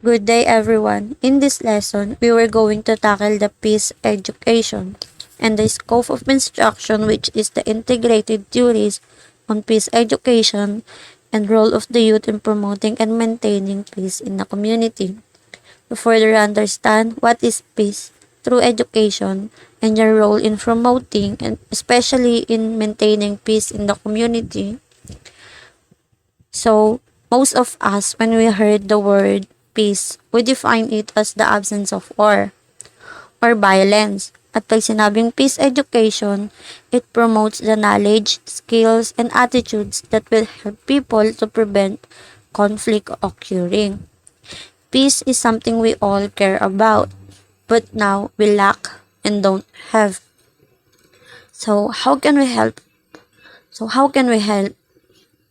Good day everyone. In this lesson, we were going to tackle the peace education and the scope of instruction, which is the integrated theories on peace education and role of the youth in promoting and maintaining peace in the community. To further understand what is peace through education and your role in promoting and especially in maintaining peace in the community. So, most of us, when we heard the word peace, we define it as the absence of war or violence. At pag sinabing peace education, it promotes the knowledge, skills, and attitudes that will help people to prevent conflict occurring. Peace is something we all care about, but now we lack and don't have. So how can we help?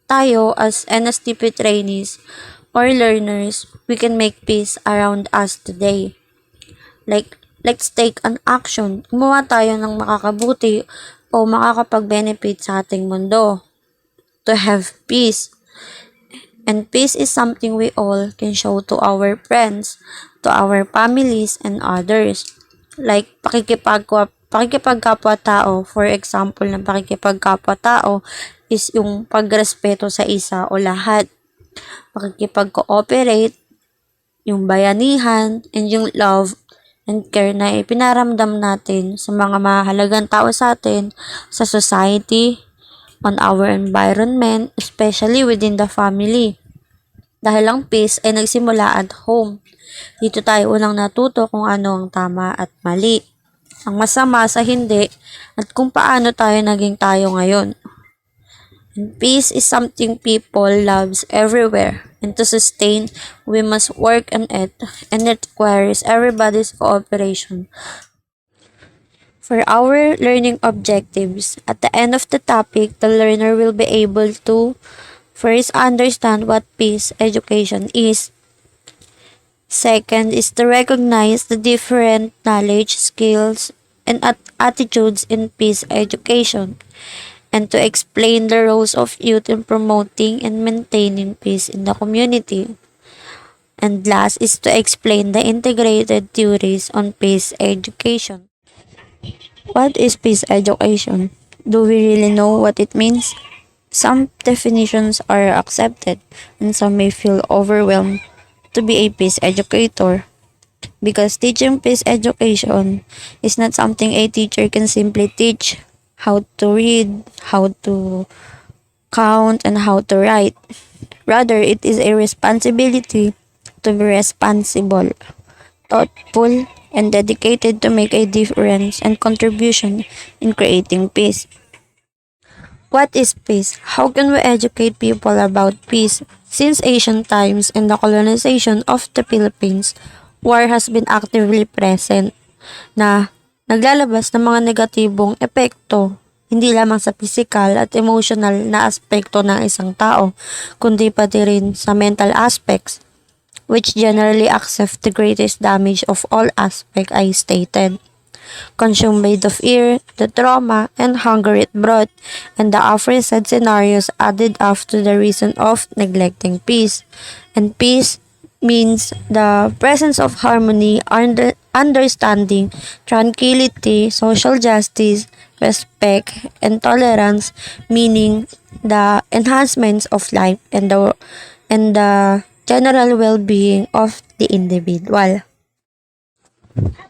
Tayo as Nstp trainees or learners, we can make peace around us today. Let's take an action. Gumawa tayo ng makakabuti o makakapag-benefit sa ating mundo. To have peace. And peace is something we all can show to our friends, to our families, and others. Like pakikipagkapwa-tao. For example, ng pakikipagkapwa-tao is yung pagrespeto sa isa o lahat. Pakikipag-cooperate, yung bayanihan, and yung love and care na ipinaramdam natin sa mga mahalagang tao sa atin, sa society, on our environment, especially within the family. Dahil ang peace ay nagsimula at home. Dito tayo unang natuto kung ano ang tama at mali, ang masama sa hindi, at kung paano tayo naging tayo ngayon. And peace is something people loves everywhere. And to sustain, we must work on it, and it requires everybody's cooperation. For our learning objectives, at the end of the topic, the learner will be able to first understand what peace education is. Second is to recognize the different knowledge, skills, and attitudes in peace education, and to explain the roles of youth in promoting and maintaining peace in the community. And last is to explain the integrated theories on peace education. What is peace education? Do we really know what it means? Some definitions are accepted, and some may feel overwhelmed to be a peace educator. Because teaching peace education is not something a teacher can simply teach how to read, how to count, and how to write. Rather, it is a responsibility to be responsible, thoughtful, and dedicated to make a difference and contribution in creating peace. What is peace? How can we educate people about peace? Since ancient times and the colonization of the Philippines, war has been actively present na naglalabas ng mga negatibong epekto hindi lamang sa physical at emotional na aspekto ng isang tao, kundi pati rin sa mental aspects, which generally accept the greatest damage of all aspects I stated. Consumed by the fear, the trauma, and hunger it brought, and the aforesaid scenarios added up to the reason of neglecting peace. And peace means the presence of harmony, understanding, tranquility, social justice, respect, and tolerance, meaning the enhancements of life and the general well-being of the individual.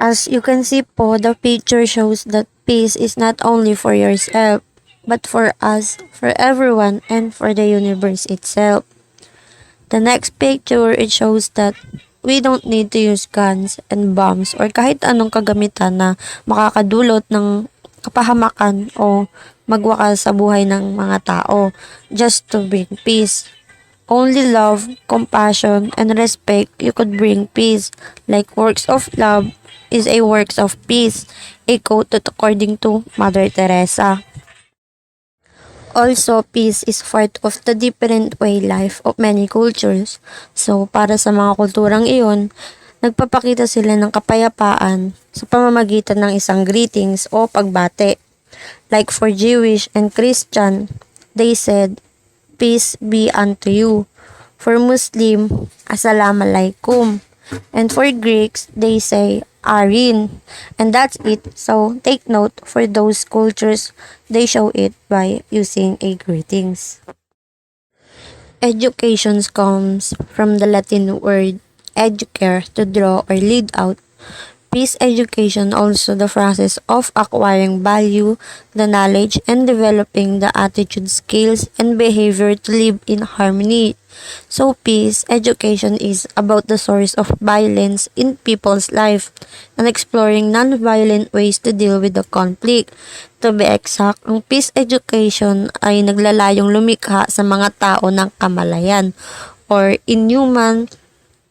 As you can see po, the picture shows that peace is not only for yourself, but for us, for everyone, and for the universe itself. The next picture, it shows that we don't need to use guns and bombs or kahit anong kagamitan na makakadulot ng kapahamakan o magwakas sa buhay ng mga tao just to bring peace. Only love, compassion, and respect you could bring peace. Like works of love is a works of peace, a quote according to Mother Teresa. Also, peace is part of the different way life of many cultures. So, para sa mga kulturang iyon, nagpapakita sila ng kapayapaan sa pamamagitan ng isang greetings o pagbate. Like for Jewish and Christian, they said, "Peace be unto you." For Muslim, Assalamualaikum. And for Greeks, they say Irene. And that's it. So take note for those cultures, they show it by using a greetings. Education comes from the Latin word educare, to draw or lead out. Peace education also the process of acquiring value, the knowledge, and developing the attitude, skills, and behavior to live in harmony. So peace education is about the source of violence in people's life and exploring non-violent ways to deal with the conflict. To be exact, ang peace education ay naglalayong lumikha sa mga tao ng kamalayan or inhuman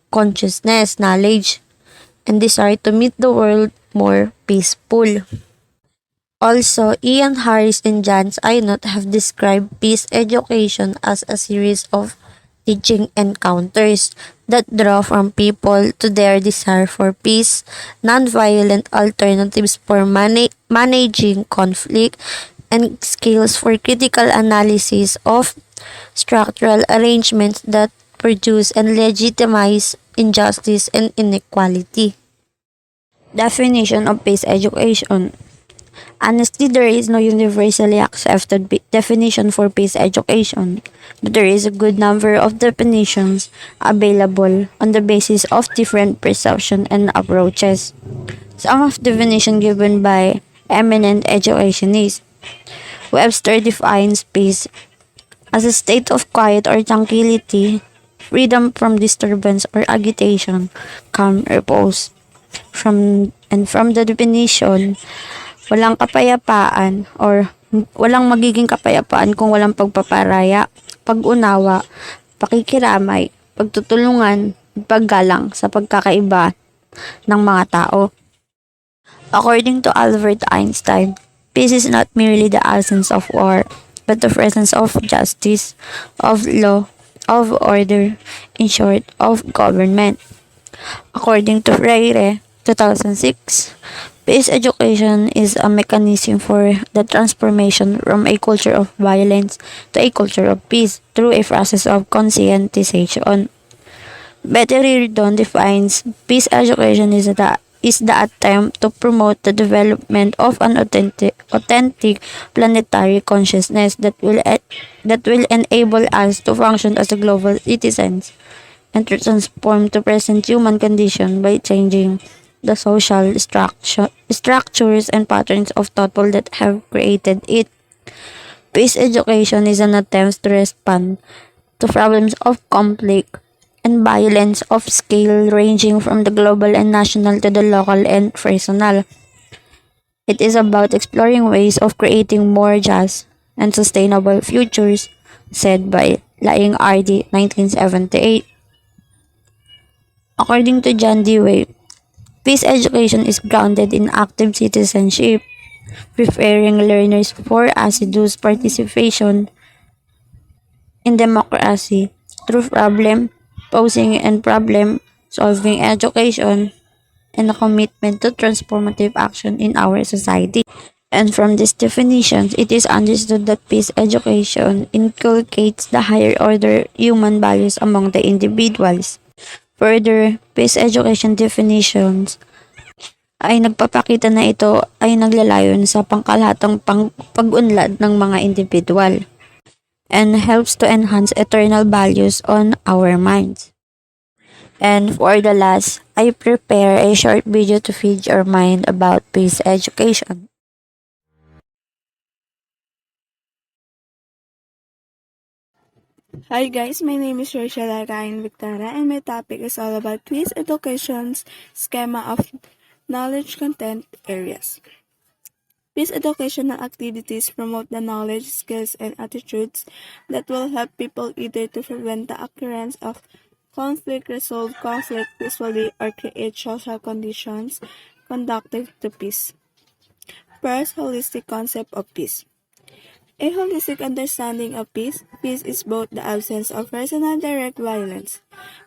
consciousness, knowledge, and desire to make the world more peaceful. Also, Ian Harris and Jan Einot have described peace education as a series of teaching encounters that draw from people to their desire for peace, nonviolent alternatives for managing conflict, and skills for critical analysis of structural arrangements that produce and legitimize injustice and inequality. Definition of peace education. Honestly, there is no universally accepted definition for peace education, but there is a good number of definitions available on the basis of different perception and approaches. Some of definition given by eminent educationists. Webster defines peace as a state of quiet or tranquility, freedom from disturbance or agitation, calm, repose. From the definition, walang kapayapaan or walang magiging kapayapaan kung walang pagpaparaya, pag-unawa, pakikiramay, pagtutulungan, paggalang sa pagkakaiba ng mga tao. According to Albert Einstein, peace is not merely the absence of war, but the presence of justice, of law, of order, in short, of government. According to Freire, 2006, peace education is a mechanism for the transformation from a culture of violence to a culture of peace through a process of conscientization. Betty Reardon defines peace education is the attempt to promote the development of an authentic planetary consciousness that will enable us to function as a global citizens and to transform the present human condition by changing the social structures and patterns of thought that have created it. Peace education is an attempt to respond to problems of conflict and violence of scale ranging from the global and national to the local and personal. It is about exploring ways of creating more just and sustainable futures, said by Lying R.D. 1978. According to John Dewey, peace education is grounded in active citizenship, preparing learners for assiduous participation in democracy through problem posing and problem solving education and a commitment to transformative action in our society. And from these definitions, it is understood that peace education inculcates the higher order human values among the individuals. Further, peace education definitions ay nagpapakita na ito ay naglalayon sa pangkalahatang pag-unlad ng mga individual and helps to enhance eternal values on our minds. And for the last, I prepare a short video to feed your mind about peace education. Hi guys, my name is Rachell Enpictana and my topic is all about peace education's schema of knowledge content areas. Peace educational activities promote the knowledge, skills, and attitudes that will help people either to prevent the occurrence of conflict, resolve conflict peacefully, or create social conditions conducive to peace. First, holistic concept of peace. A holistic understanding of peace. Peace is both the absence of personal direct violence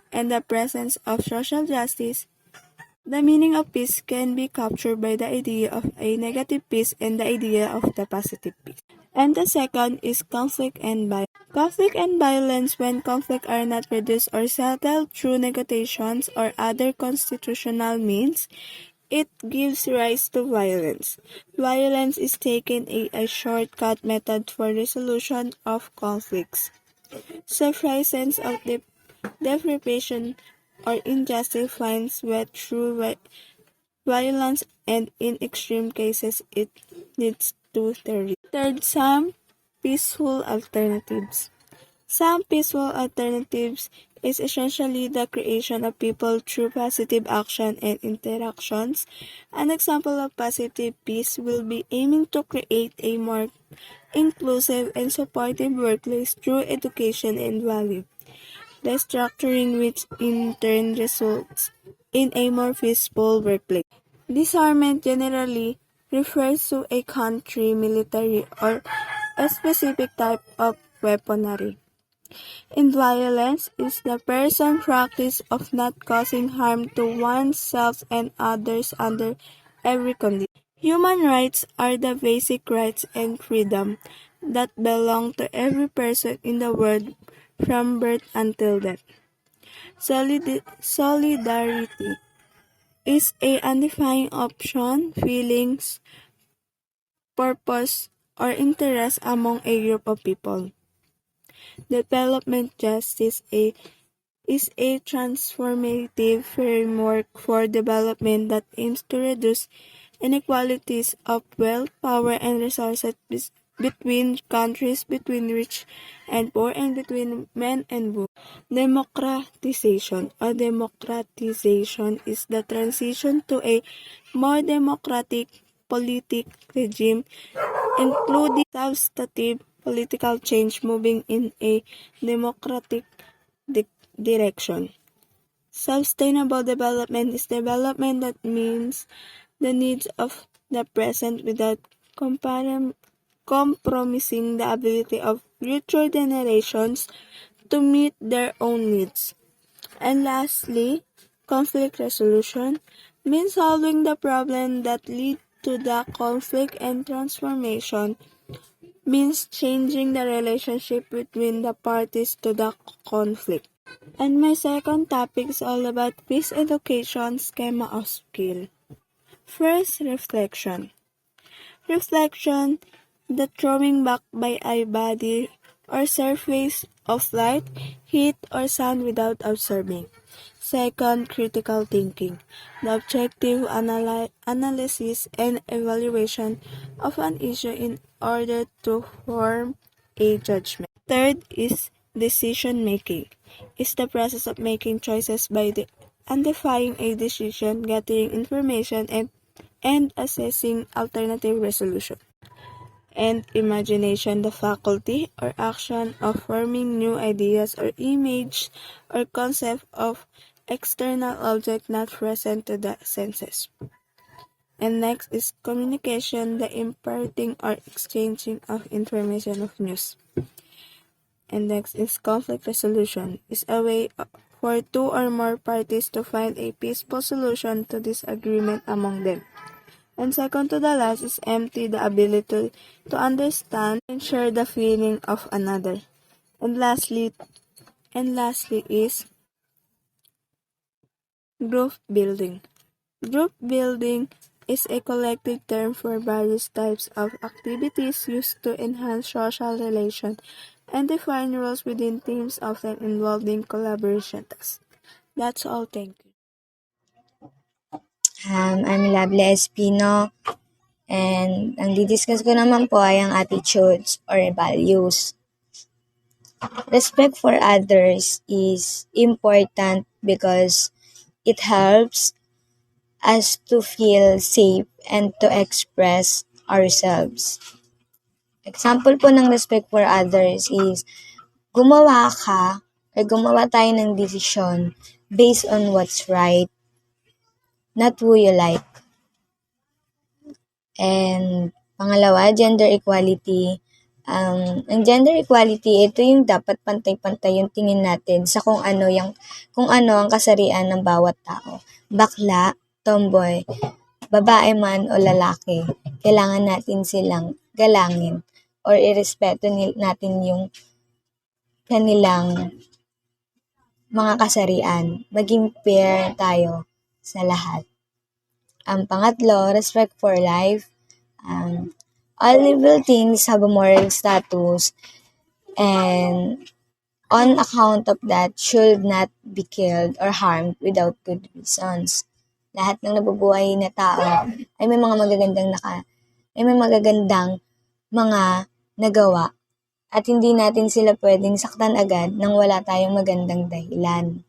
and the presence of social justice. The meaning of peace can be captured by the idea of a negative peace and the idea of the positive peace. And the second is conflict and violence. Conflict and violence when conflict are not reduced or settled through negotiations or other constitutional means, it gives rise to violence. Violence is taken a shortcut method for resolution of conflicts. Sufficence of deprivation or injustice finds way through violence, and in extreme cases it leads to terrorism. Third, some peaceful alternatives. Some peaceful alternatives is essentially the creation of people through positive action and interactions. An example of positive peace will be aiming to create a more inclusive and supportive workplace through education and value, the structuring which in turn results in a more peaceful workplace. Disarmament generally refers to a country, military, or a specific type of weaponry. And violence is the person practice of not causing harm to oneself and others under every condition. Human rights are the basic rights and freedom that belong to every person in the world from birth until death. Solidarity is a undefined option, feelings, purpose, or interest among a group of people. Development justice is a transformative framework for development that aims to reduce inequalities of wealth, power, and resources between countries, between rich and poor, and between men and women. Democratization is the transition to a more democratic politic regime, including substantive political change moving in a democratic direction. Sustainable development is development that means the needs of the present without compromising the ability of future generations to meet their own needs. And lastly, conflict resolution means solving the problem that lead to the conflict, and transformation means changing the relationship between the parties to the conflict. And my second topic is all about peace education schema of skill. First, reflection. Reflection, the throwing back by a body or surface of light, heat, or sound without observing. Second, critical thinking, the objective analysis and evaluation of an issue in order to form a judgment. Third is decision making. It's the process of making choices by identifying a decision, gathering information, and assessing alternative resolution. And imagination, the faculty or action of forming new ideas or image or concept of external object not present to the senses. And next is communication, the imparting or exchanging of information of news. And next is conflict resolution, is a way for two or more parties to find a peaceful solution to disagreement among them. And second to the last is empty, the ability to understand and share the feeling of another. And lastly is group building. Group building is a collective term for various types of activities used to enhance social relations and define roles within teams, often involving collaboration tasks. That's all, thank you. I'm Lovely Espino, and ang didiscuss ko naman po ay ang attitudes or values. Respect for others is important because it helps us to feel safe and to express ourselves. Example po ng respect for others is gumawa tayo ng desisyon based on what's right, not who you like. And pangalawa, gender equality. Ang gender equality, ito yung dapat pantay-pantay yung tingin natin sa kung ano ang kasarian ng bawat tao. Bakla, tomboy, babae man o lalaki, kailangan natin silang galangin or irespeto natin yung kanilang mga kasarian. Maging fair tayo sa lahat. Ang pangatlo, respect for life. All living things have a moral status, and on account of that should not be killed or harmed without good reasons. Lahat ng nabubuhay na tao ay may magagandang mga nagawa, at hindi natin sila pwedeng saktan agad nang wala tayong magandang dahilan.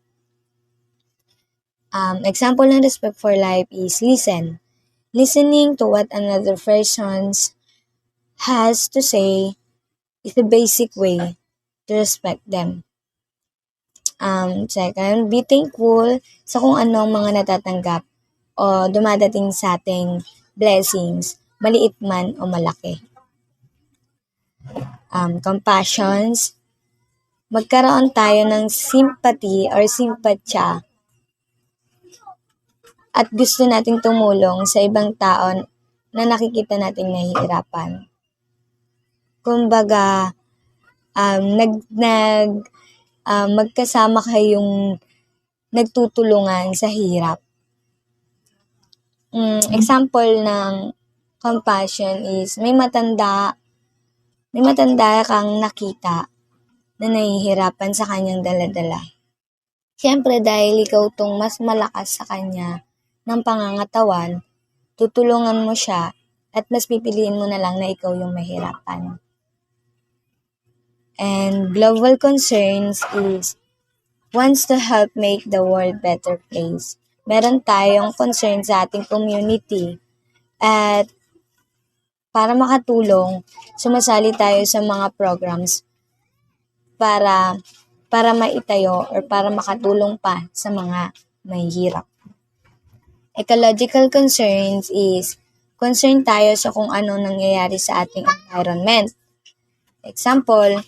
Example ng respect for life is listen. Listening to what another person has to say is the basic way to respect them. Second, be thankful sa kung anong mga natatanggap o dumadating sa ating blessings, maliit man o malaki. Compassions, magkaroon tayo ng sympathy or simpatsya at gusto nating tumulong sa ibang tao na nakikita nating nahihirapan. Kumbaga, magkasama kayong nagtutulungan sa hirap. Example ng compassion is may matanda kang nakita na nahihirapan sa kanyang dala-dala. Siyempre dahil ikaw tong mas malakas sa kanya ng pangangatawan, tutulungan mo siya at mas pipiliin mo na lang na ikaw yung mahirapan. And global concerns is wants to help make the world better place. Meron tayong concern sa ating community at para makatulong, sumasali tayo sa mga programs para maitayo or para makatulong pa sa mga mahihirap. Ecological concerns is concern tayo sa kung ano nangyayari sa ating environment. Example,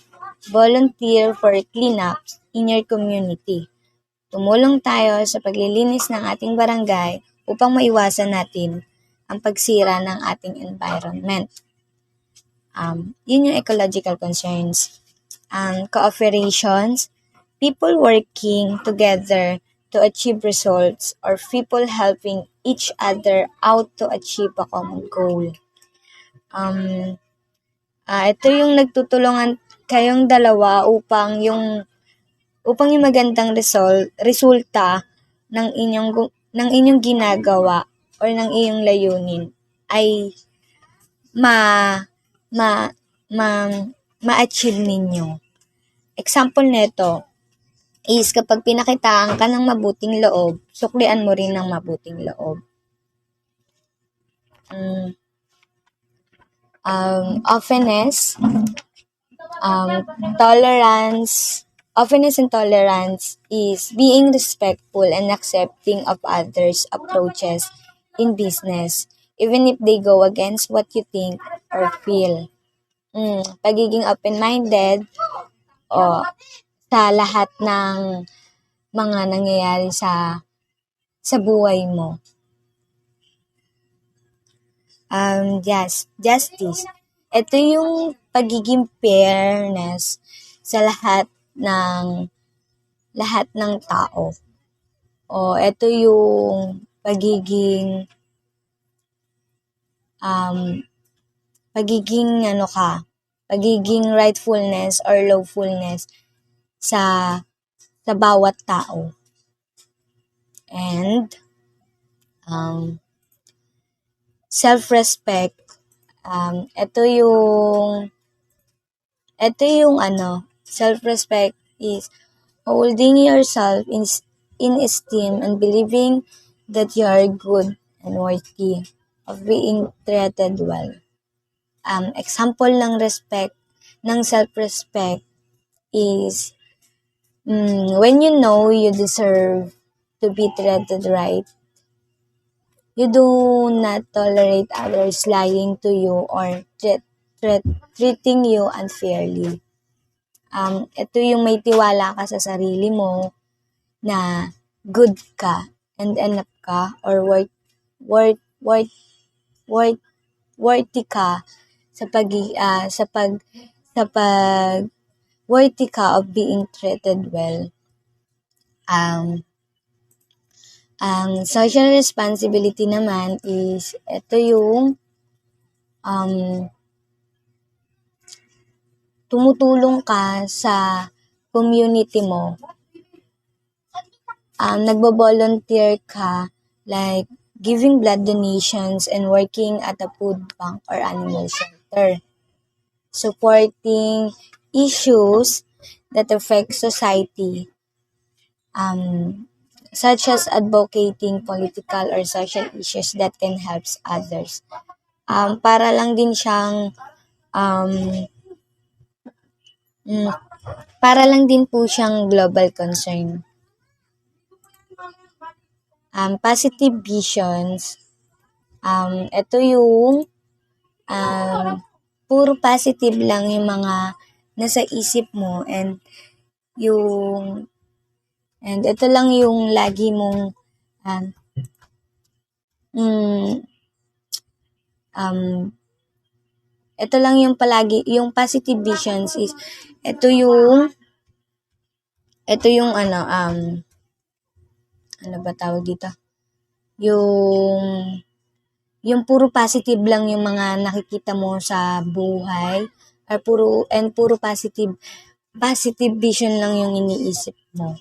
volunteer for cleanups in your community. Tumulong tayo sa paglilinis ng ating barangay upang maiwasan natin ang pagsira ng ating environment. Yun yung ecological concerns. Cooperations, people working together to achieve results or people helping each other out to achieve a common goal. Ito yung nagtutulungan kayong dalawa upang yung magandang resulta ng inyong ginagawa or ng iyong layunin ay ma-achieve ninyo. Example nito is kapag pinakitaan ka ng mabuting loob, suklian mo rin ng mabuting loob. Openness and tolerance is being respectful and accepting of others' approaches in business, even if they go against what you think or feel. Pagiging open-minded sa lahat ng mga nangyayari sa buhay mo. Justice. Ito yung pagiging fairness sa lahat ng tao. Ito yung pagiging rightfulness or lawfulness sa bawat tao. And self-respect. Ito yung self-respect is holding yourself in esteem and believing that you are good and worthy of being treated well. Example ng self-respect is when you know you deserve to be treated right, you do not tolerate others lying to you or treating you unfairly. Ito yung may tiwala ka sa sarili mo na good ka and enough ka or worthy ka sa pag worthy ka of being treated well. Ang social responsibility naman is ito yung tumutulong ka sa community mo. Nagbo-volunteer ka, like giving blood donations and working at a food bank or animal shelter. Supporting issues that affect society, such as advocating political or social issues that can help others. Para lang din siyang para lang din po siyang global concern. Positive visions, ito yung puro positive lang yung mga nasa isip mo, and ito lang yung lagi mong ito lang yung palagi, yung positive visions is ito yung ano ba tawag dito? Yung puro positive lang yung mga nakikita mo sa buhay, or puro positive vision lang yung iniisip mo.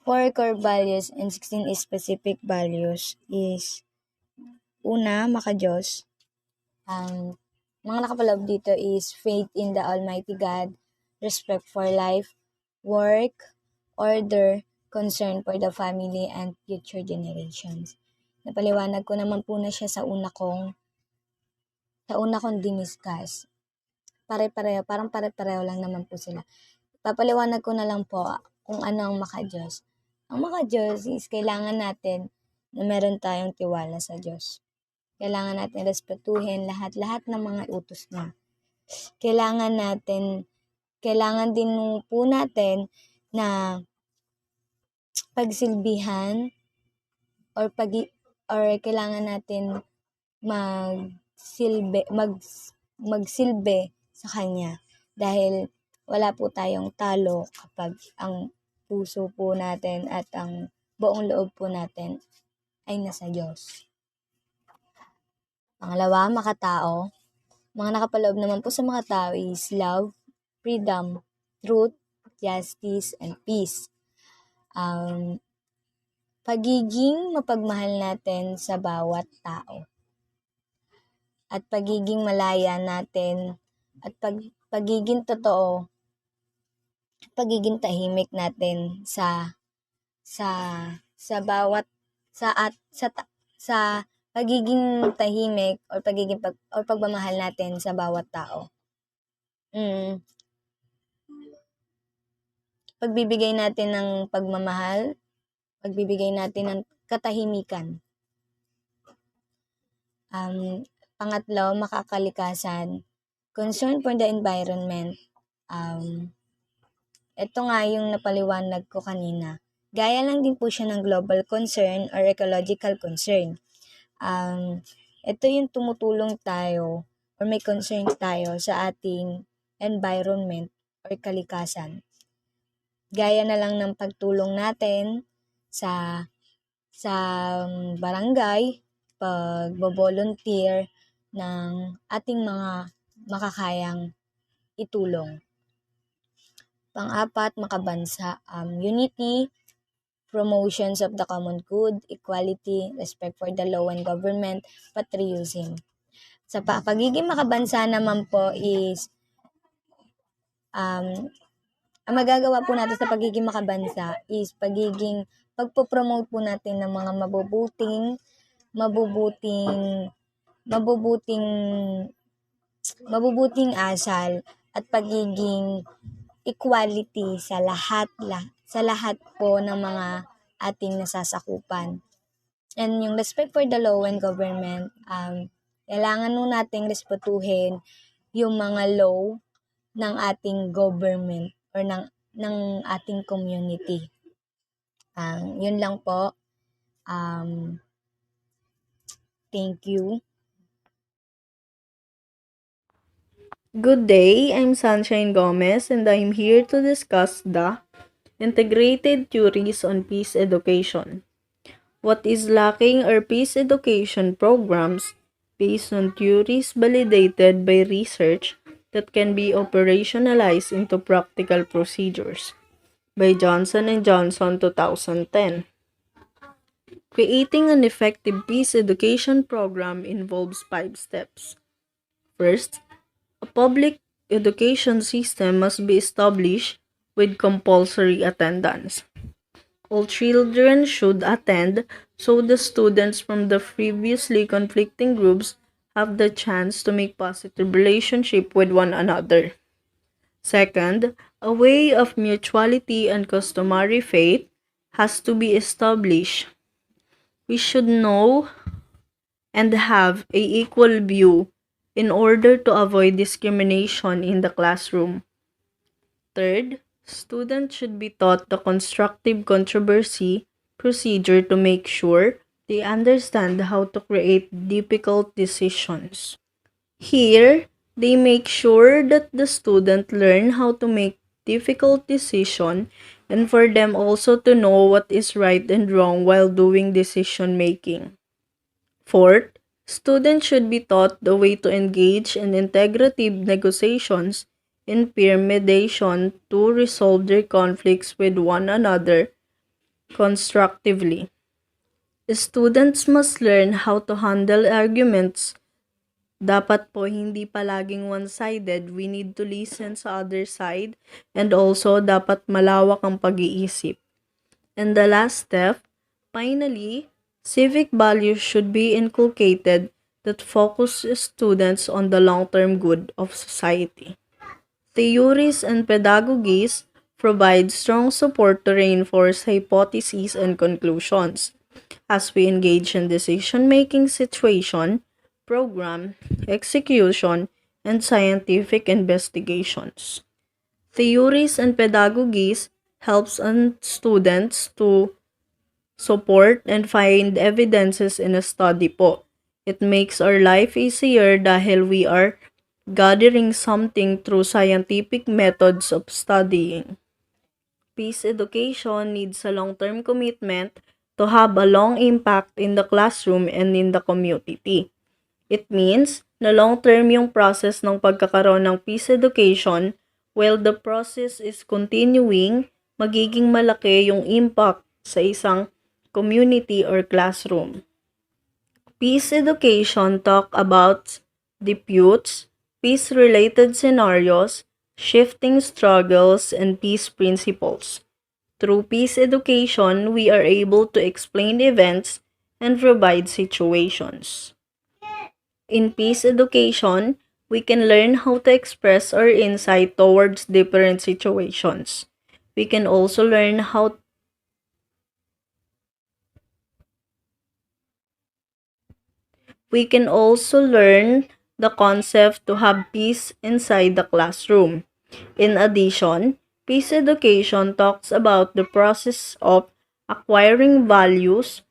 4 core values and 16 specific values is una, maka-Diyos. Mga nakapaloob dito is faith in the Almighty God, respect for life, work, order, concern for the family and future generations. Napaliwanag ko naman po na siya sa una kong diniscuss. Parang pare-pareho lang naman po sila. Papaliwanag ko na lang po kung ano ang maka-Diyos. Ang maka-Diyos is kailangan natin na meron tayong tiwala sa Diyos. Kailangan natin respetuhin lahat ng mga utos niya. Kailangan din po natin na pagsilbihan or kailangan natin magsilbi sa Kanya, dahil wala po tayong talo kapag ang puso po natin at ang buong loob po natin ay nasa Diyos. Pangalawa, makatao. Mga nakapaloob naman po sa mga tao is love, freedom, truth, justice, and peace. Pagiging mapagmahal natin sa bawat tao. At pagiging malaya natin at pagiging totoo, pagiging tahimik natin sa pagiging tahimik or pagmamahal natin sa bawat tao. Pagbibigay natin ng pagmamahal, pagbibigay natin ng katahimikan. Pangatlo, makakalikasan, concern for the environment. Ito nga yung napaliwanag ko kanina. Gaya lang din po siya ng global concern or ecological concern. Ito yung tumutulong tayo or may concern tayo sa ating environment or kalikasan. Gaya na lang ng pagtulong natin sa barangay, pag-volunteer ng ating mga makakayang itulong. Pang-apat, makabansa, unity, promotions of the common good, equality, respect for the law and government, patriotism. Sa pagiging makabansa naman po is ang magagawa po natin sa pagiging makabansa is pagpo-promote po natin ng mga mabubuting asal at pagiging equality sa lahat po ng mga ating nasasakupan. And yung respect for the law and government, kailangan nun nating respetuhin yung mga law ng ating government or ng ating community. Yun lang po. Thank you. Good day, I'm Sunshine Gomez and I'm here to discuss the integrated theories on peace education. What is lacking are peace education programs based on theories validated by research that can be operationalized into practical procedures. By Johnson and Johnson 2010. Creating an effective peace education program involves 5 steps. First, a public education system must be established with compulsory attendance. All children should attend so the students from the previously conflicting groups have the chance to make positive relationship with one another. Second, a way of mutuality and customary faith has to be established. We should know and have a equal view in order to avoid discrimination in the classroom. Third, students should be taught the constructive controversy procedure to make sure they understand how to create difficult decisions. Here, they make sure that the student learn how to make difficult decision and for them also to know what is right and wrong while doing decision making. Fourth, students should be taught the way to engage in integrative negotiations in peer mediation to resolve their conflicts with one another constructively. Students must learn how to handle arguments. Dapat po hindi palaging one-sided. We need to listen sa other side and also dapat malawak ang pag-iisip. And the last step, finally, civic values should be inculcated that focus students on the long-term good of society. Theories and pedagogies provide strong support to reinforce hypotheses and conclusions. As we engage in decision-making situation, program, execution, and scientific investigations. Theories and pedagogies helps students to support and find evidences in a study po. It makes our life easier dahil we are gathering something through scientific methods of studying. Peace education needs a long-term commitment to have a long impact in the classroom and in the community. It means na long-term yung process ng pagkakaroon ng peace education while the process is continuing, magiging malaki yung impact sa isang community or classroom. Peace education talk about disputes, peace-related scenarios, shifting struggles, and peace principles. Through peace education, we are able to explain events and provide situations. In peace education, we can learn how to express our insight towards different situations. We can also learn the concept to have peace inside the classroom. In addition, peace education talks about the process of acquiring values,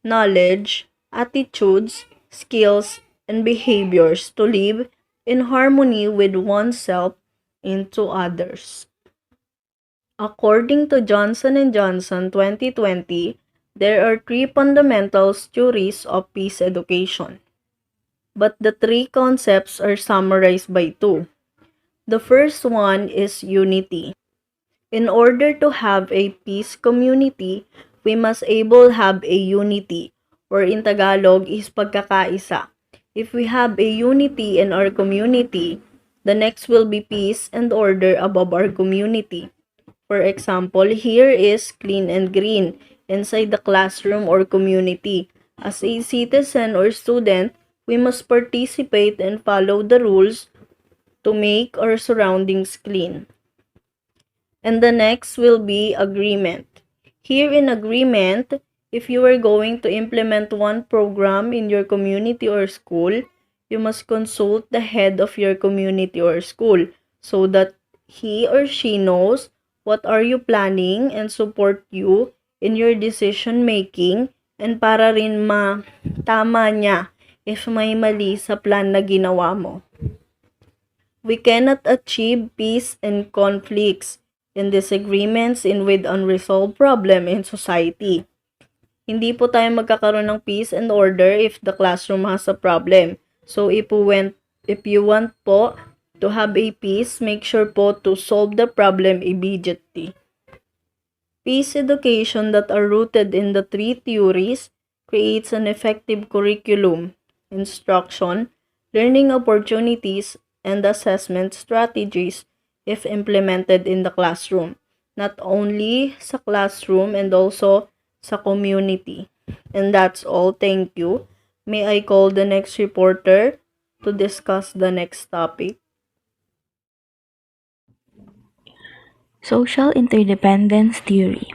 knowledge, attitudes, skills, and behaviors to live in harmony with oneself and to others. According to Johnson and Johnson 2020, there are 3 fundamental theories of peace education. But the 3 concepts are summarized by 2. The first one is unity. In order to have a peace community, we must able have a unity, or in Tagalog is pagkakaisa. If we have a unity in our community, the next will be peace and order above our community. For example, here is clean and green inside the classroom or community. As a citizen or student, we must participate and follow the rules to make our surroundings clean. And the next will be agreement. Here in agreement, if you are going to implement one program in your community or school, you must consult the head of your community or school so that he or she knows what are you planning and support you in your decision making and para rin tama niya if may mali sa plan na ginawa mo. We cannot achieve peace and conflicts and disagreements in with unresolved problem in society. Hindi po tayo magkakaroon ng peace and order if the classroom has a problem. So if you want po to have a peace, make sure po to solve the problem immediately. Peace education that are rooted in the three theories creates an effective curriculum, instruction, learning opportunities, and assessment strategies if implemented in the classroom. Not only sa classroom and also sa community. And that's all. Thank you. May I call the next reporter to discuss the next topic? Social interdependence theory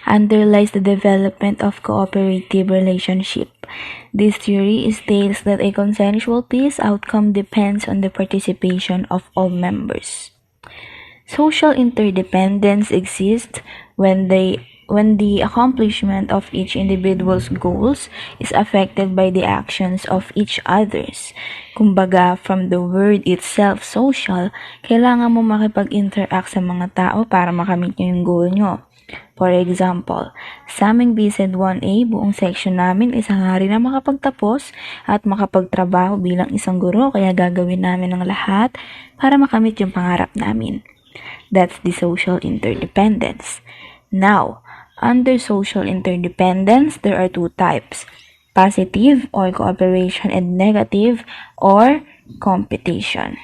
underlies the development of cooperative relationship. This theory states that a consensual peace outcome depends on the participation of all members. Social interdependence exists when the accomplishment of each individual's goals is affected by the actions of each others. Kumbaga, from the word itself, social, kailangan mo makipag-interact sa mga tao para makamit nyo yung goal nyo. For example, sa aming BECED 1A, buong section namin isang hari na makapagtapos at makapagtrabaho bilang isang guro, kaya gagawin namin ang lahat para makamit yung pangarap namin. That's the social interdependence. Now, under social interdependence, there are two types: positive or cooperation and negative or competition.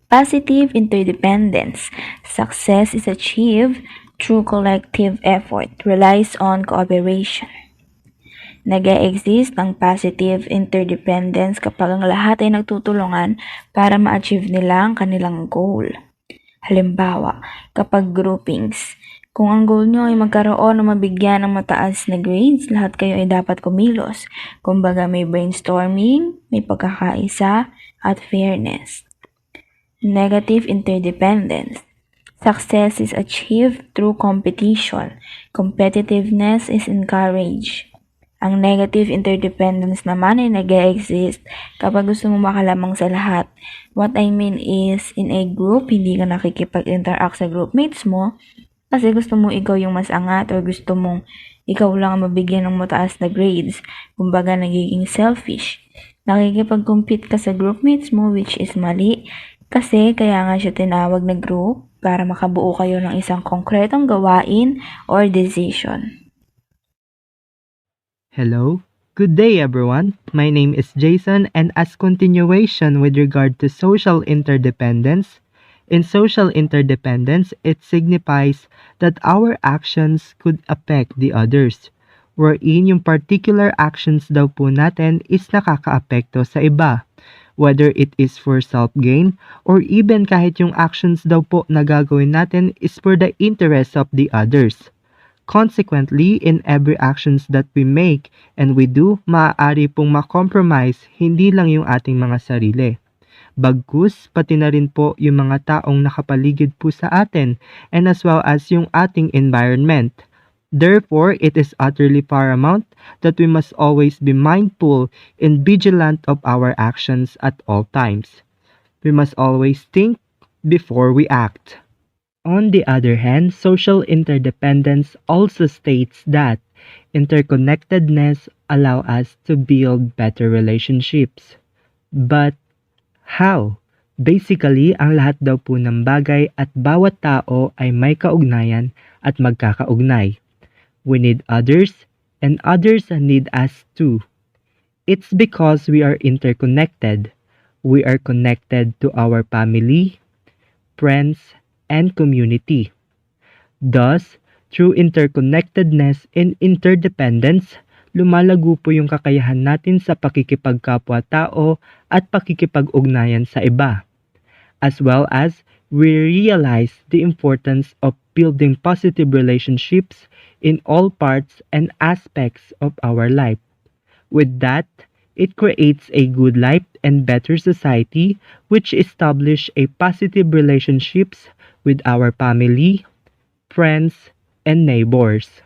Positive interdependence. Success is achieved through collective effort, relies on cooperation. Nag-e-exist ang positive interdependence kapag ang lahat ay nagtutulungan para ma-achieve nila ang kanilang goal. Halimbawa, kapag groupings, kung ang goal nyo ay magkaroon o mabigyan ng mataas na grades, lahat kayo ay dapat kumilos. Kumbaga may brainstorming, may pagkakaisa, at fairness. Negative interdependence. Success is achieved through competition. Competitiveness is encouraged. Ang negative interdependence naman ay nag-e-exist kapag gusto mo makalamang sa lahat. What I mean is, in a group, hindi ka nakikipag-interact sa groupmates mo kasi gusto mo ikaw yung mas angat or gusto mong ikaw lang ang mabigyan ng mataas na grades. Kumbaga, nagiging selfish. Nakikipag-compete ka sa groupmates mo, which is mali. Kasi kaya nga siya tinawag na group para makabuo kayo ng isang konkretong gawain or decision. Hello, good day everyone. My name is Jayson, and as continuation with regard to social interdependence, in social interdependence, it signifies that our actions could affect the others, wherein yung particular actions daw po natin is nakakaapekto sa iba, whether it is for self-gain or even kahit yung actions daw po na gagawin natin is for the interest of the others. Consequently, in every actions that we make and we do, maaari pong makompromise hindi lang yung ating mga sarili. Bagkus, pati na rin po yung mga taong nakapaligid po sa atin and as well as yung ating environment. Therefore, it is utterly paramount that we must always be mindful and vigilant of our actions at all times. We must always think before we act. On the other hand, social interdependence also states that interconnectedness allows us to build better relationships. But how? Basically, ang lahat daw po ng bagay at bawat tao ay may kaugnayan at magkakaugnay. We need others and others need us too. It's because we are interconnected. We are connected to our family, friends, and community. Thus, through interconnectedness and interdependence, lumalago po yung kakayahan natin sa pakikipagkapwa-tao at pakikipag-ugnayan sa iba. As well as, we realize the importance of building positive relationships in all parts and aspects of our life. With that, it creates a good life and better society which establish a positive relationships with our family, friends, and neighbors.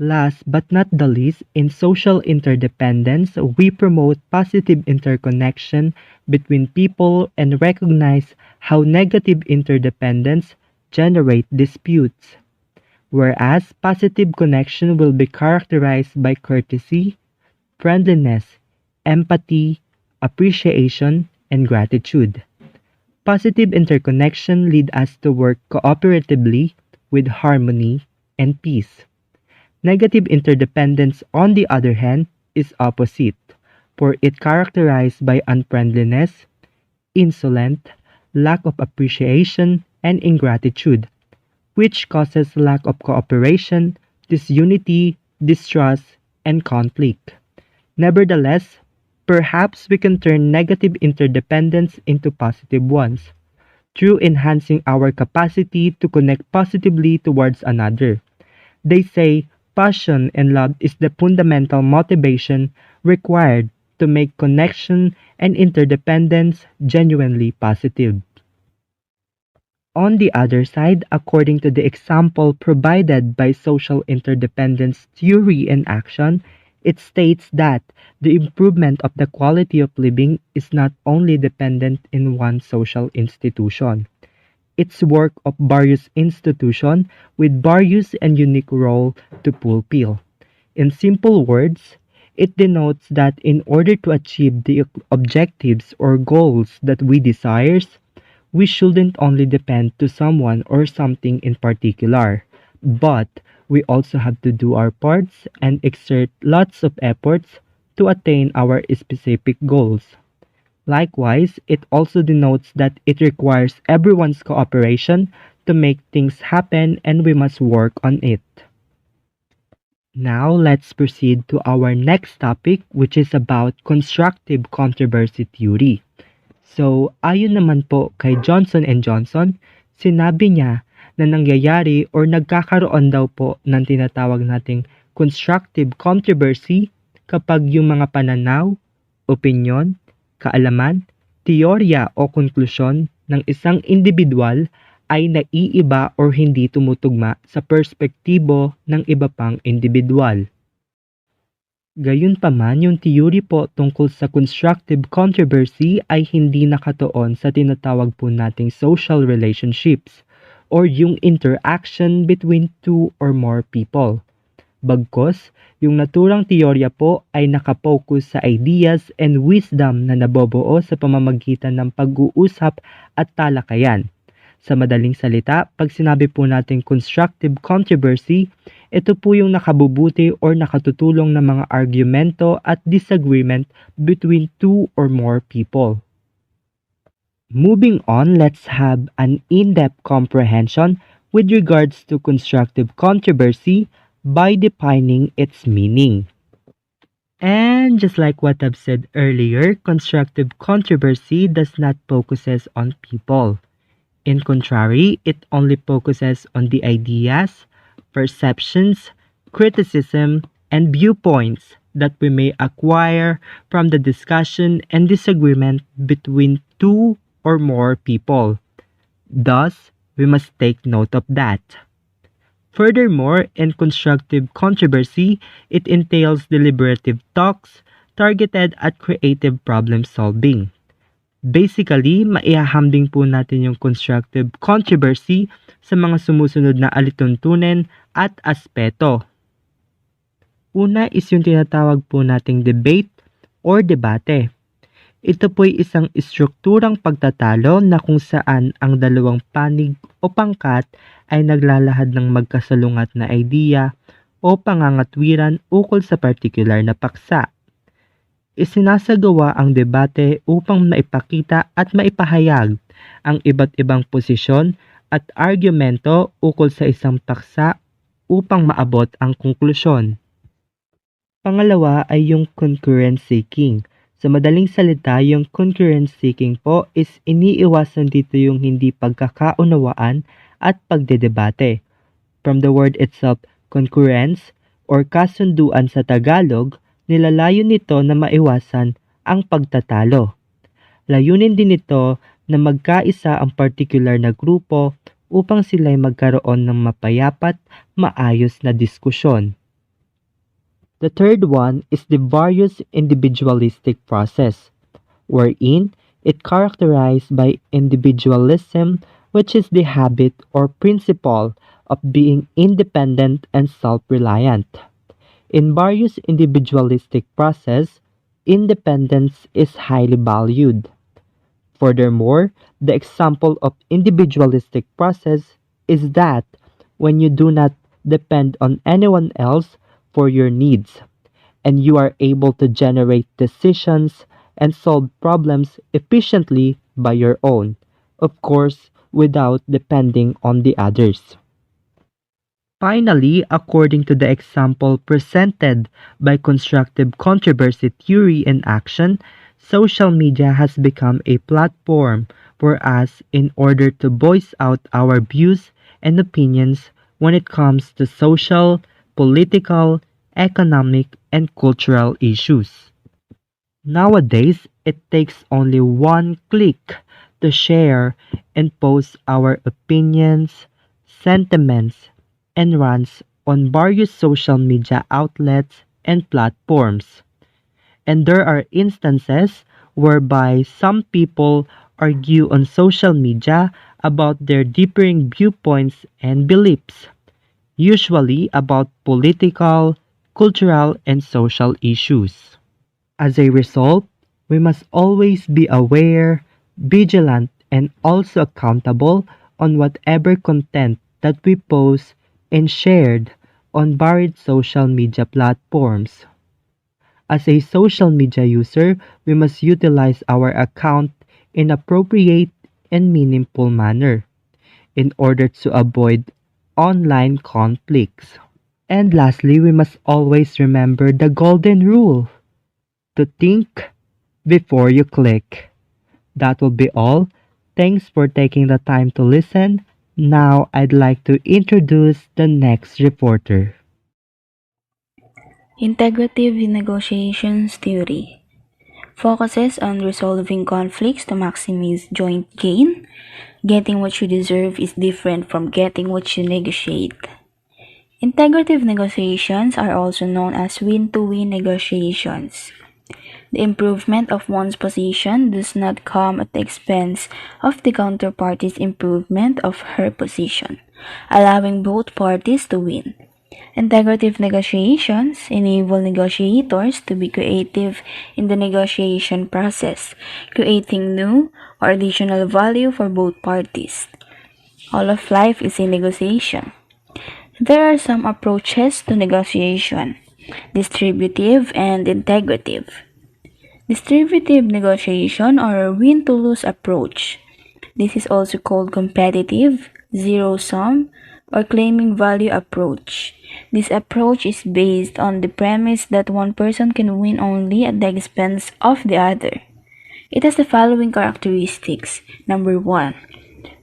Last but not the least, in social interdependence, we promote positive interconnection between people and recognize how negative interdependence generate disputes. Whereas positive connection will be characterized by courtesy, friendliness, empathy, appreciation, and gratitude. Positive interconnection lead us to work cooperatively with harmony and peace. Negative interdependence, on the other hand, is opposite, for it characterized by unfriendliness, insolent, lack of appreciation, and ingratitude, which causes lack of cooperation, disunity, distrust, and conflict. Nevertheless, perhaps we can turn negative interdependence into positive ones through enhancing our capacity to connect positively towards another. They say passion and love is the fundamental motivation required to make connection and interdependence genuinely positive. On the other side, according to the example provided by social interdependence theory in action, it states that the improvement of the quality of living is not only dependent in one social institution. It's work of various institutions with various and unique role to fulfill. In simple words, it denotes that in order to achieve the objectives or goals that we desire, we shouldn't only depend to someone or something in particular, but we also have to do our parts and exert lots of efforts to attain our specific goals. Likewise, it also denotes that it requires everyone's cooperation to make things happen and we must work on it. Now, let's proceed to our next topic, which is about constructive controversy theory. So, ayon naman po kay Johnson and Johnson, sinabi niya na nangyayari or nagkakaroon daw po ng tinatawag nating constructive controversy kapag yung mga pananaw, opinyon, kaalaman, teorya o konklusyon ng isang individual ay naiiba or hindi tumutugma sa perspektibo ng iba pang individual. Gayunpaman, yung theory po tungkol sa constructive controversy ay hindi nakatuon sa tinatawag po nating social relationships or yung interaction between two or more people. Bagkus, yung naturang teorya po ay nakapokus sa ideas and wisdom na nabobuo sa pamamagitan ng pag-uusap at talakayan. Sa madaling salita, pag sinabi po natin constructive controversy, ito po yung nakabubuti or nakatutulong na mga argumento at disagreement between two or more people. Moving on, let's have an in-depth comprehension with regards to constructive controversy by defining its meaning. And just like what I've said earlier, constructive controversy does not focuses on people. In contrary, it only focuses on the ideas, perceptions, criticism, and viewpoints that we may acquire from the discussion and disagreement between two or more people. Thus, we must take note of that. Furthermore, in constructive controversy, it entails deliberative talks targeted at creative problem solving. Basically, maihahambing po natin yung constructive controversy sa mga sumusunod na alituntunin at aspeto. Una is yung tinatawag po nating debate or debate. Ito po'y isang istrukturang pagtatalo na kung saan ang dalawang panig o pangkat ay naglalahad ng magkasalungat na idea o pangangatwiran ukol sa particular na paksa. Isinasagawa ang debate upang maipakita at maipahayag ang iba't ibang posisyon at argumento ukol sa isang paksa upang maabot ang konklusyon. Pangalawa ay yung concurrence seeking. Sa madaling salita, yung concurrence seeking po is iniiwasan dito yung hindi pagkakaunawaan at pagdedebate. From the word itself, concurrence or kasunduan sa Tagalog, nilalayo nito na maiwasan ang pagtatalo. Layunin din nito na magkaisa ang particular na grupo upang sila'y magkaroon ng mapayapat, maayos na diskusyon. The third one is the various individualistic process, wherein it characterized by individualism, which is the habit or principle of being independent and self-reliant. In various individualistic process, independence is highly valued. Furthermore, the example of individualistic process is that when you do not depend on anyone else for your needs, and you are able to generate decisions and solve problems efficiently by your own, of course, without depending on the others. Finally, according to the example presented by constructive controversy theory in action, social media has become a platform for us in order to voice out our views and opinions when it comes to social, political, economic, and cultural issues. Nowadays, it takes only one click to share and post our opinions, sentiments, and rants on various social media outlets and platforms. And there are instances whereby some people argue on social media about their differing viewpoints and beliefs, usually about political, cultural, and social issues. As a result, we must always be aware, vigilant, and also accountable on whatever content that we post and shared on varied social media platforms. As a social media user, we must utilize our account in appropriate and meaningful manner in order to avoid online conflicts. And lastly, we must always remember the golden rule to think before you click. That will be all. Thanks for taking the time to listen. Now I'd like to introduce the next reporter. Integrative negotiations theory focuses on resolving conflicts to maximize joint gain. Getting what you deserve is different from getting what you negotiate. Integrative negotiations are also known as win-to-win negotiations. The improvement of one's position does not come at the expense of the counterparty's improvement of her position, allowing both parties to win. Integrative negotiations enable negotiators to be creative in the negotiation process, creating new or additional value for both parties. All of life is a negotiation. There are some approaches to negotiation: distributive and integrative. Distributive negotiation or a win-to-lose approach. This is also called competitive, zero-sum, or claiming value approach. This approach is based on the premise that one person can win only at the expense of the other. It has the following characteristics. Number 1.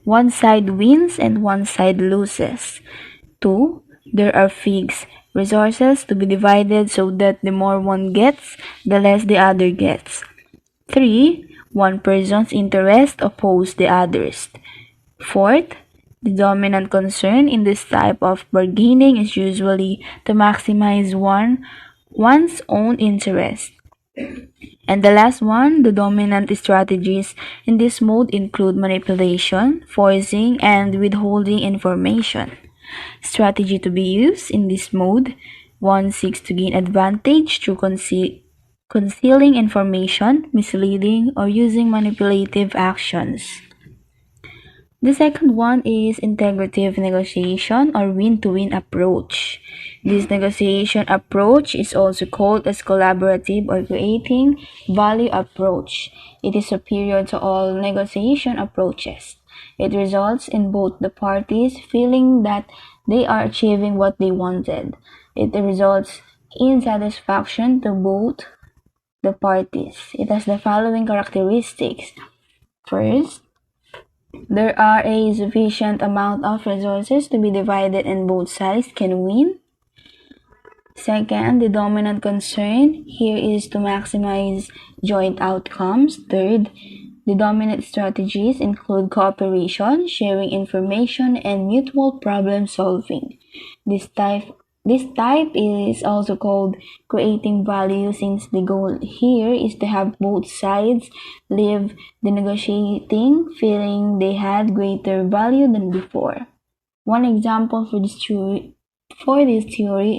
One side wins and one side loses. 2. There are fixed resources to be divided so that the more one gets, the less the other gets. 3. One person's interests oppose the others. 4th, the dominant concern in this type of bargaining is usually to maximize one's own interest. And the last one, the dominant strategies in this mode include manipulation, forcing, and withholding information. Strategy to be used in this mode: one seeks to gain advantage through concealing information, misleading, or using manipulative actions. The second one is integrative negotiation or win-to-win approach. This negotiation approach is also called as collaborative or creating value approach. It is superior to all negotiation approaches. It results in both the parties feeling that they are achieving what they wanted. It results in satisfaction to both the parties. It has the following characteristics. First, there are a sufficient amount of resources to be divided and both sides can win. Second, the dominant concern here is to maximize joint outcomes. Third, the dominant strategies include cooperation, sharing information, and mutual problem solving. This type is also called creating value, since the goal here is to have both sides leave the negotiating feeling they had greater value than before. One example for this theory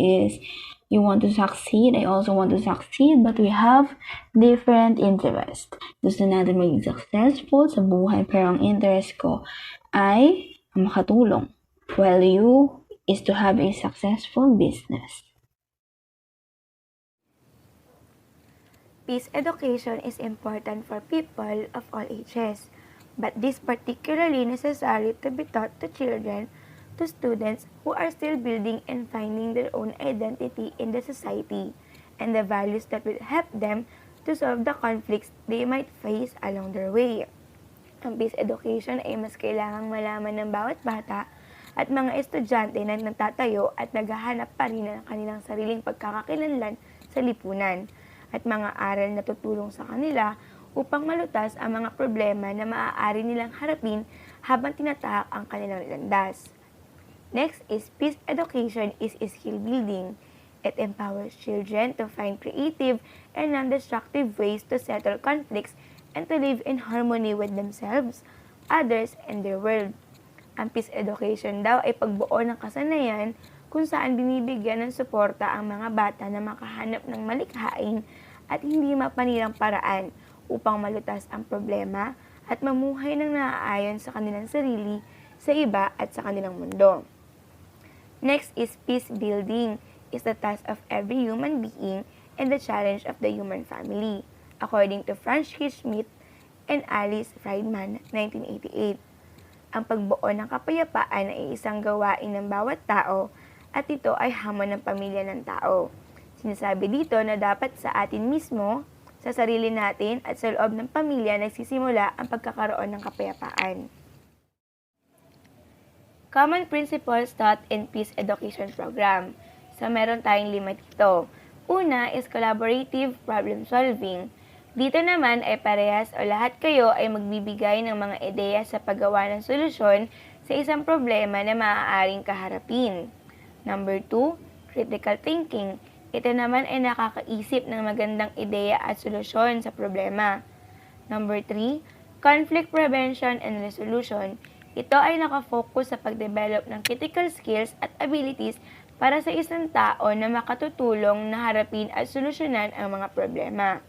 is, you want to succeed, I also want to succeed, but we have different interests. Gusto natin maging successful sa buhay, pero ang interest ko ay makatulong, while you is to have a successful business. Peace education is important for people of all ages, but this particularly necessary to be taught to children, to students who are still building and finding their own identity in the society, and the values that will help them to solve the conflicts they might face along their way. Ang peace education ay mas kailangang malaman ng bawat bata at mga estudyante na nagtatayo at naghahanap pa rin ng kanilang sariling pagkakakilanlan sa lipunan, at mga aral na tutulong sa kanila upang malutas ang mga problema na maaari nilang harapin habang tinatahak ang kanilang landas. Next is peace education is skill building. It empowers children to find creative and non-destructive ways to settle conflicts and to live in harmony with themselves, others, and their world. Ang peace education daw ay pagbuo ng kasanayan kung saan binibigyan ng suporta ang mga bata na makahanap ng malikhain at hindi mapanirang paraan upang malutas ang problema at mamuhay ng naaayon sa kanilang sarili, sa iba at sa kanilang mundo. Next is peace building is the task of every human being and the challenge of the human family, according to Franz Schmidt and Alice Friedman, 1988. Ang pagbuo ng kapayapaan ay isang gawain ng bawat tao at ito ay hamon ng pamilya ng tao. Sinasabi dito na dapat sa atin mismo, sa sarili natin at sa loob ng pamilya nagsisimula ang pagkakaroon ng kapayapaan. Common principles taught in peace education program. So meron tayong 5 dito. Una is collaborative problem solving. Dito naman ay parehas o lahat kayo ay magbibigay ng mga ideya sa paggawa ng solusyon sa isang problema na maaaring kaharapin. Number 2, critical thinking. Ito naman ay nakakaisip ng magandang ideya at solusyon sa problema. Number 3, conflict prevention and resolution. Ito ay nakafocus sa pagdevelop ng critical skills at abilities para sa isang tao na makatutulong na harapin at solusyonan ang mga problema.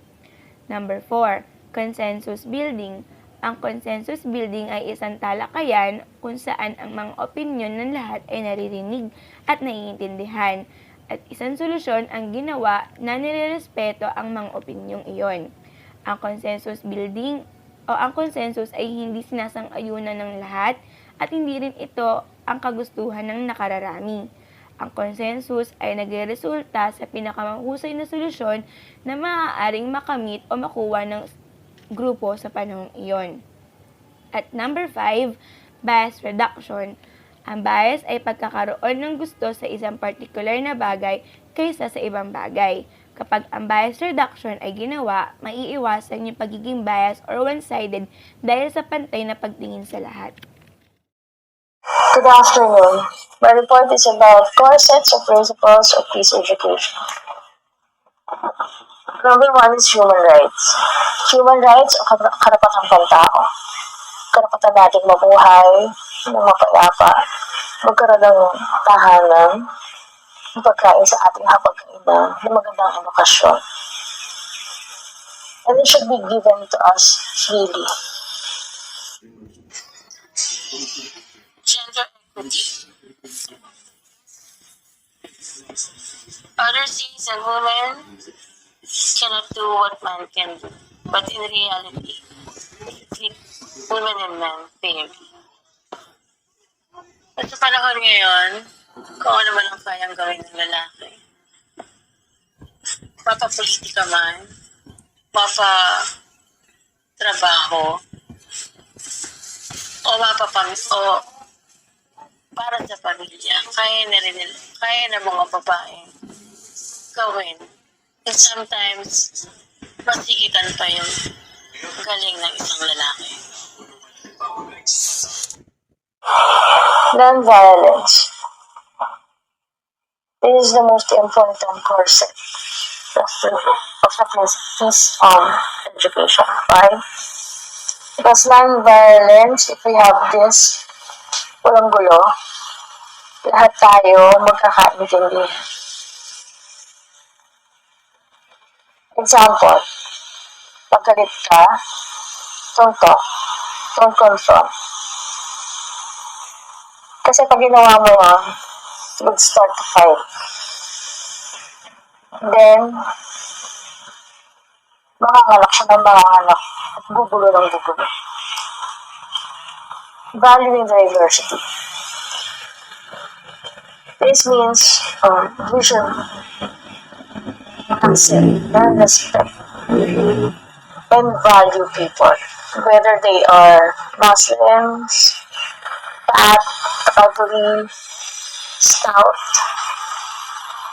Number 4, consensus building. Ang consensus building ay isang talakayan kung saan ang mga opinyon ng lahat ay naririnig at naiintindihan, at isang solusyon ang ginawa na nirerespeto ang mga opinyong iyon. Ang consensus building o ang consensus ay hindi sinasang-ayunan ng lahat at hindi rin ito ang kagustuhan ng nakararami. Ang consensus ay nagreresulta sa pinakamahusay na solusyon na maaaring makamit o makuha ng grupo sa panahong iyon. At number 5, bias reduction. Ang bias ay pagkakaroon ng gusto sa isang particular na bagay kaysa sa ibang bagay. Kapag ang bias reduction ay ginawa, maiiwasan yung pagiging bias or one-sided dahil sa pantay na pagtingin sa lahat. Good afternoon. My report is about core sets of principles of peace education. Number 1 is human rights. Human rights o karapatang pantao. Karapatan natin mabuhay, ng mapayapa, magkaroon ng tahanan, pagkain sa ating hapagkainan, ng magandang edukasyon. And it should be given to us freely. Gender equity. Others say that women cannot do what man can do, but in reality, women and men fairly. At sa panahon ngayon, kung ano man ang kayang gawin ng lalaki, mapapolitika man, mapatrabaho, o para sa pamilya, kaya na mga babae gawin. And sometimes, masigitan pa yung galing ng isang lalaki. Non-violence. This is the most important concept of the piece on education. Why? Because non-violence, if we have this, walang gulo, lahat tayo magkakaintindi. Example, pagkalit ka, don't talk, don't confront. Kasi pag ginawa mo yan, you would start to fight. Then, makangalak siya ng makangalak at gugulo ng gugulo. Valuing diversity. This means we should accept and respect and value people, whether they are Muslims, fat, ugly, stout,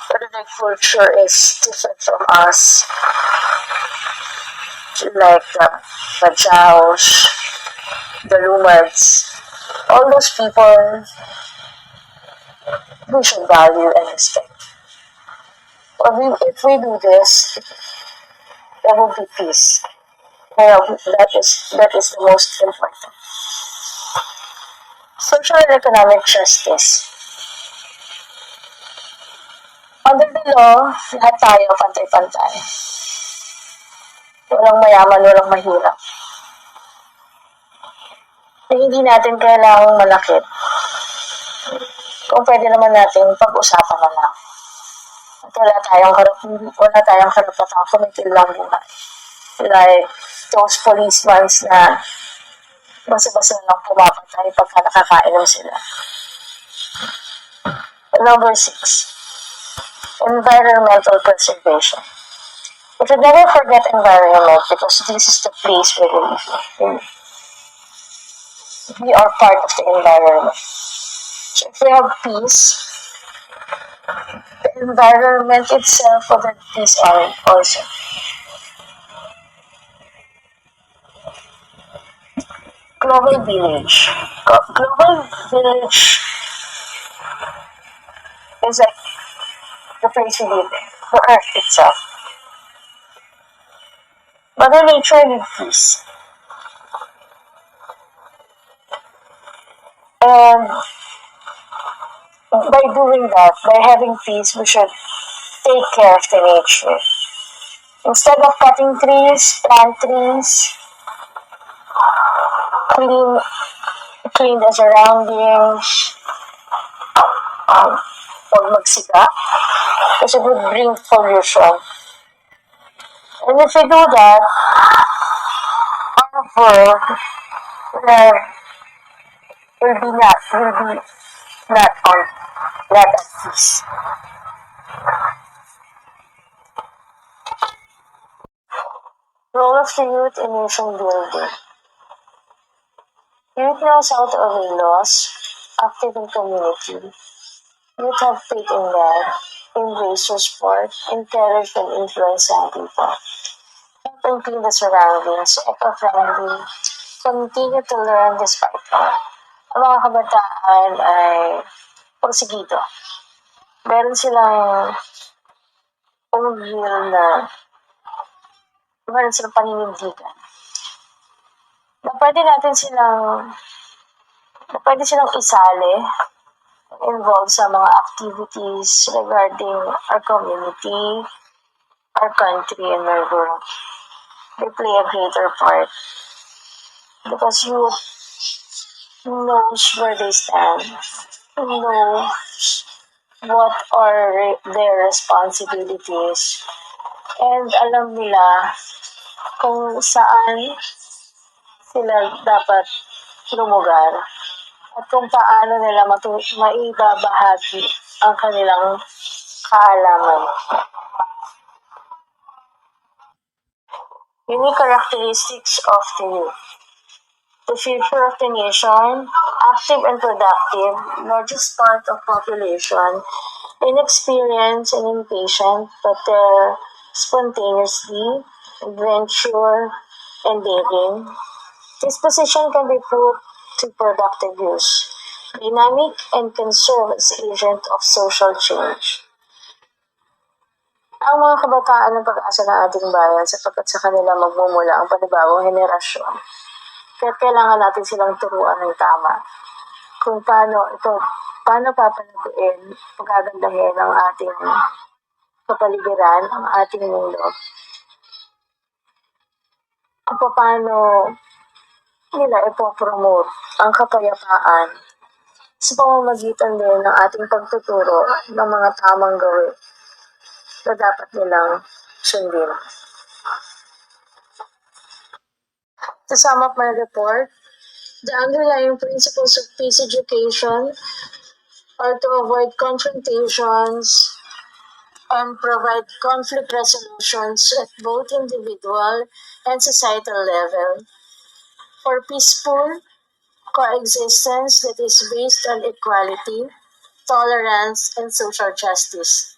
whether their culture is different from us, like the Jaws, the Lumads, all those people we should value and respect. If we do this, there will be peace. That is the most important. Social and economic justice. Under the law, lahat tayo pantay-pantay. Walang mayaman, walang mahirap. Na hindi natin kailangang malakit. Kung pwede naman natin pag-usapan na lang. At wala tayong karapatang kumitil lang buhay. Like those policemen na basa-basa lang pumapatay pagka nakakainom sila. Number 6, environmental preservation. We should never forget environment because this is the place where we live. We are part of the environment. So if we have peace, the environment itself will have peace also. Global village. Global village is like the place we live in, the earth itself. Mother Nature needs peace. And by doing that, by having peace, we should take care of the nature. Instead of cutting trees, plant trees, clean the surroundings, huwag magsika, kasi it would bring pollution. And if we do that, our world will be not at peace. Role of the youth in nation building. Youth knows how to obey laws, active in community. Youth have faith in God, embrace your sport, encourage and influence young people. Help and clean the surroundings, eco-friendly, continue to learn despite all. Ang mga kabataan ay porsigido. Meron silang meron silang paninindigan. Na pwede silang isali, involved sa mga activities regarding our community, our country, and our world. They play a greater part because youth knows where they stand, knows what are their responsibilities, and alam nila kung saan sila dapat lumugar at kung paano nila maibabahagi ang kanilang kaalaman. Unique characteristics of the youth. The future of the nation, active and productive, largest part of population, inexperienced and impatient, but spontaneously, adventure, and daring. This position can be put to productive use, dynamic and can serve as agent of social change. Ang mga kabataan ng pag-asa ng ating bayan sapagkat sa kanila magmumula ang panibagong henerasyon. Kaya kailangan natin silang turuan ng tama kung paano papalaguin, pagagandahin ang ating kapaligiran, ang ating mundo. Kung paano nila ipopromote ang kapayapaan sa pamamagitan din ng ating pagtuturo ng mga tamang gawin na dapat nilang sundin. To sum up my report, the underlying principles of peace education are to avoid confrontations and provide conflict resolutions at both individual and societal level for peaceful coexistence that is based on equality, tolerance, and social justice.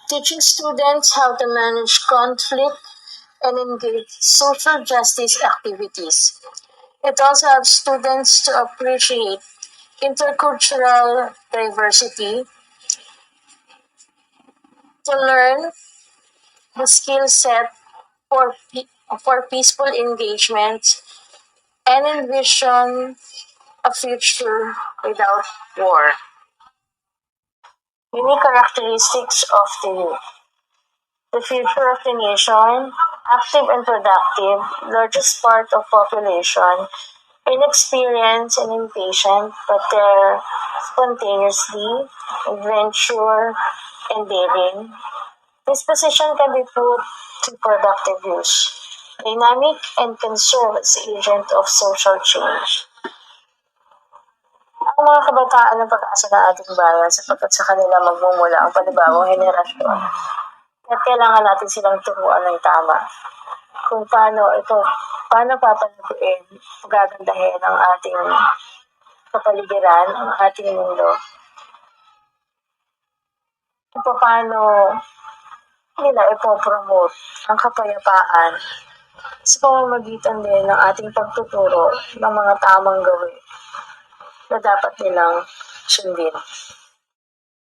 Teaching students how to manage conflict and engage social justice activities. It also helps students to appreciate intercultural diversity, to learn the skill set for peaceful engagement, and envision a future without war. Unique characteristics of the youth. The future of the nation, active and productive, largest part of population, inexperienced and impatient, but they're spontaneously, adventure, and daring. This position can be put to productive use. Dynamic and can serve as agent of social change. Ang mga kabataan ng pag-asa ng ating bayan sapagkat sa kanila magmumula ang panibagong henerasyon. At kailangan natin silang turuan ng tama kung paano papalaguin, gagandahin ang ating kapaligiran, ang ating mundo. Kung paano nila ipopromote ang kapayapaan sa pamamagitan din ng ating pagtuturo ng mga tamang gawin na dapat nilang sundin.